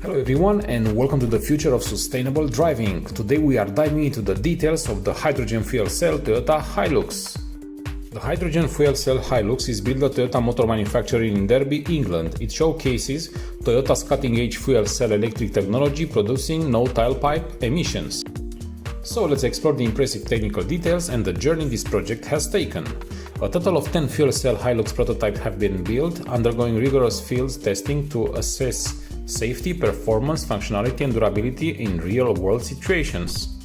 Hello everyone and welcome to the future of sustainable driving. Today we are diving into the details of the hydrogen fuel cell Toyota Hilux. The hydrogen fuel cell Hilux is built at Toyota Motor Manufacturing in Derby, England. It showcases Toyota's cutting-edge fuel cell electric technology producing no tailpipe emissions. So let's explore the impressive technical details and the journey this project has taken. A total of 10 fuel cell Hilux prototypes have been built, undergoing rigorous field testing to assess safety, performance, functionality and durability in real-world situations.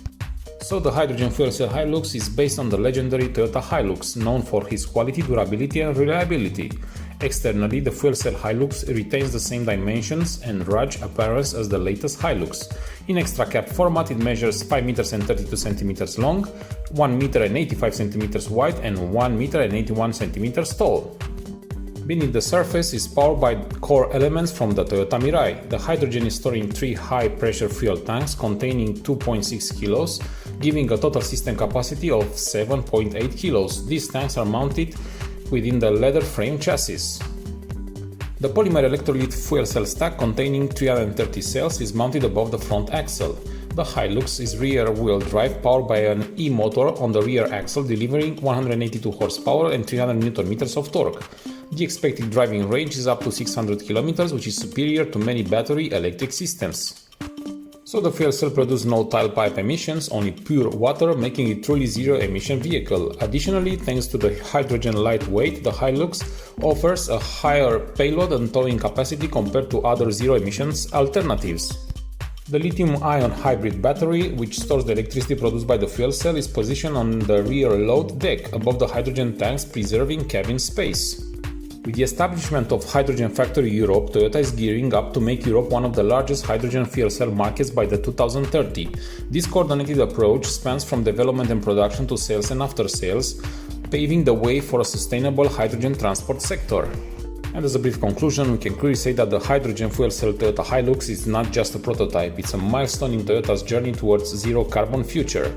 So the hydrogen fuel cell Hilux is based on the legendary Toyota Hilux, known for his quality, durability and reliability. Externally, the fuel cell Hilux retains the same dimensions and rugged appearance as the latest Hilux. In extra cab format, it measures 5 meters and 32 centimeters long, 1 meter and 85 centimeters wide and 1 meter and 81 centimeters tall. Beneath the surface is powered by core elements from the Toyota Mirai. The hydrogen is stored in 3 high-pressure fuel tanks containing 2.6 kilos, giving a total system capacity of 7.8 kilos. These tanks are mounted within the leather frame chassis. The polymer electrolyte fuel cell stack containing 330 cells is mounted above the front axle. The Hilux is rear-wheel drive powered by an e-motor on the rear axle, delivering 182 horsepower and 300 Nm of torque. The expected driving range is up to 600 km, which is superior to many battery electric systems. So the fuel cell produces no tailpipe emissions, only pure water, making it truly zero-emission vehicle. Additionally, thanks to the hydrogen lightweight, the Hilux offers a higher payload and towing capacity compared to other zero-emissions alternatives. The lithium-ion hybrid battery, which stores the electricity produced by the fuel cell, is positioned on the rear load deck above the hydrogen tanks, preserving cabin space. With the establishment of Hydrogen Factory Europe, Toyota is gearing up to make Europe one of the largest hydrogen fuel cell markets by the 2030. This coordinated approach spans from development and production to sales and after-sales, paving the way for a sustainable hydrogen transport sector. And as a brief conclusion, we can clearly say that the hydrogen fuel cell Toyota Hilux is not just a prototype, it's a milestone in Toyota's journey towards zero-carbon future.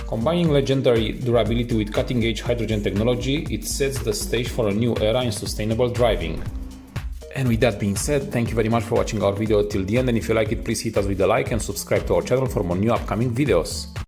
Combining legendary durability with cutting-edge hydrogen technology, it sets the stage for a new era in sustainable driving. And with that being said, thank you very much for watching our video till the end, and if you like it, please hit us with a like and subscribe to our channel for more new upcoming videos.